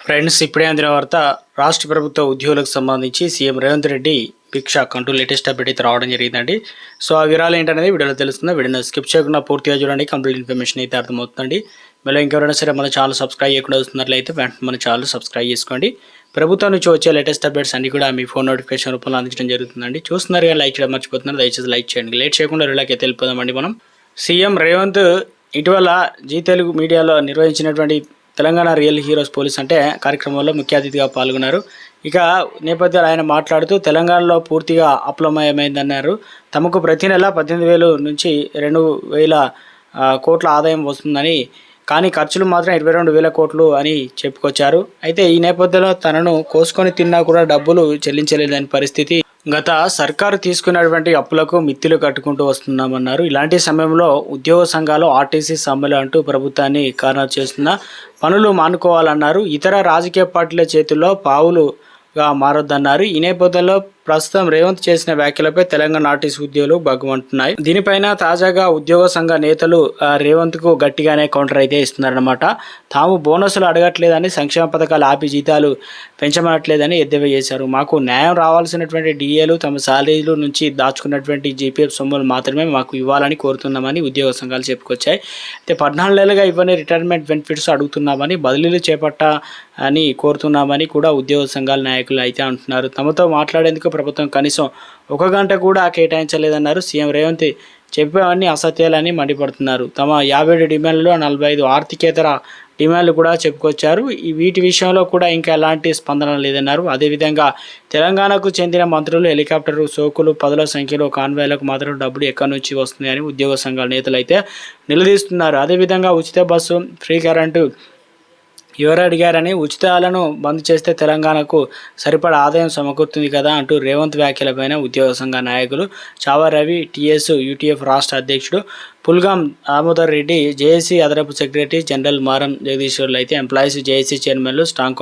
Friends, ఇప్పుడే అందిన వార్త. రాష్ట్ర ప్రభుత్వ ఉద్యోగులకు సంబంధించి సీఎం రేవంత్ రెడ్డి భిక్ష అంటూ లేటెస్ట్ అప్డేట్ అయితే రావడం జరిగిందండి. సో ఆ వివరాలు ఏంటనేది వీడియోలో తెలుస్తుంది. వీడియోని స్కిప్ చేయకుండా పూర్తిగా చూడండి. కంప్లీట్ ఇన్ఫర్మేషన్ అయితే అర్థమవుతుందండి. మళ్ళీ ఇంకెవరైనా సరే మన ఛానల్ సబ్స్క్రైబ్ చేయకుండా వస్తున్నట్లయితే వెంటనే మన ఛానల్ సబ్స్క్రైబ్ చేసుకోండి. ప్రభుత్వం నుంచి వచ్చే లేటెస్ట్ అప్డేట్స్ అన్ని కూడా మీ ఫోన్ నోటిఫికేషన్ రూపంలో అందించడం జరుగుతుందండి. చూస్తున్నారు కానీ లైక్ చేయడం మర్చిపోతున్నారు. దయచేసి లైక్ చేయండి. లేట్ చేయకుండా రిలాకి తెలిపోదామండి మనం. సీఎం రేవంత్ ఇటీవల జీ తెలుగు మీడియాలో నిర్వహించినటువంటి తెలంగాణ రియల్ హీరోస్ పోలీస్ అంటే కార్యక్రమంలో ముఖ్య అతిథిగా పాల్గొన్నారు. ఇక నేపథ్యంలో ఆయన మాట్లాడుతూ తెలంగాణలో పూర్తిగా అప్లమయమైందన్నారు. తమకు ప్రతి నెల 18,000 నుంచి 2,000 కోట్ల ఆదాయం వస్తుందని, కానీ ఖర్చులు మాత్రం 22,000 కోట్లు అని చెప్పుకొచ్చారు. అయితే ఈ నేపథ్యంలో తనను కోసుకొని తిన్నా కూడా డబ్బులు చెల్లించలేదని పరిస్థితి. గత సర్కారు తీసుకున్నటువంటి అప్పులకు మిత్తులు కట్టుకుంటూ వస్తున్నామన్నారు. ఇలాంటి సమయంలో ఉద్యోగ సంఘాలు ఆర్టీసీ సమ్మెలు అంటూ ప్రభుత్వాన్ని కారణం చేస్తున్న పనులు మానుకోవాలన్నారు. ఇతర రాజకీయ పార్టీల చేతుల్లో పావులుగా మారొద్దన్నారు. ఈ నేపథ్యంలో ప్రస్తుతం రేవంత్ చేసిన వ్యాఖ్యలపై తెలంగాణ ఆర్టీసీ ఉద్యోగులు భగ్గుమంటున్నాయి. దీనిపైన తాజాగా ఉద్యోగ సంఘ నేతలు రేవంత్కు గట్టిగానే కౌంటర్ అయితే ఇస్తున్నారన్నమాట. తాము బోనసులు అడగట్లేదని, సంక్షేమ పథకాలు ఆపి జీతాలు పెంచమనట్లేదని ఎద్దేవా చేశారు. మాకు న్యాయం రావాల్సినటువంటి డిఏలు, తమ శాలరీలు నుంచి దాచుకున్నటువంటి జీపీఎఫ్ సొమ్ములు మాత్రమే మాకు ఇవ్వాలని కోరుతున్నామని ఉద్యోగ సంఘాలు చెప్పుకొచ్చాయి. అయితే 14 నెలలుగా ఇవ్వని రిటైర్మెంట్ బెనిఫిట్స్ అడుగుతున్నామని, బదిలీలు చేపట్టాలని కోరుతున్నామని కూడా ఉద్యోగ సంఘాల నాయకులు అయితే అంటున్నారు. తమతో మాట్లాడేందుకు ప్రభుత్వం కనీసం 1 గంట కూడా కేటాయించలేదన్నారు. సీఎం రేవంత్ చెప్పేవన్నీ అసత్యాలని మండిపడుతున్నారు. తమ 57 డిమాండ్లలో 45 ఆర్థికేతర డిమాండ్లు కూడా చెప్పుకొచ్చారు. వీటి విషయంలో కూడా ఇంకా ఎలాంటి స్పందన లేదన్నారు. అదేవిధంగా తెలంగాణకు చెందిన మంత్రులు హెలికాప్టర్ సోకులు 10ల సంఖ్యలో కాన్వాయ్లకు మాత్రం డబ్బులు ఎక్కడి నుంచి వస్తున్నాయని ఉద్యోగ సంఘాల నేతలు అయితే నిలదీస్తున్నారు. అదేవిధంగా ఉచిత బస్సు, ఫ్రీ కరెంటు ఎవరు అడిగారని, ఉచితాలను బంద్ చేస్తే తెలంగాణకు సరిపడా ఆదాయం సమకూరుతుంది కదా అంటూ రేవంత్ వ్యాఖ్యలపైన ఉద్యోగ సంఘ నాయకులు చావా రవి, టీఎస్ యూటీఎఫ్ రాష్ట్ర అధ్యక్షుడు పుల్గాం దామోదర్ రెడ్డి, జేఏసీ అదనపు సెక్రటరీ జనరల్ మారం జగదీశ్వర్లు అయితే ఎంప్లాయీస్ జేఏసీ చైర్మన్లు, స్ట్రాంగ్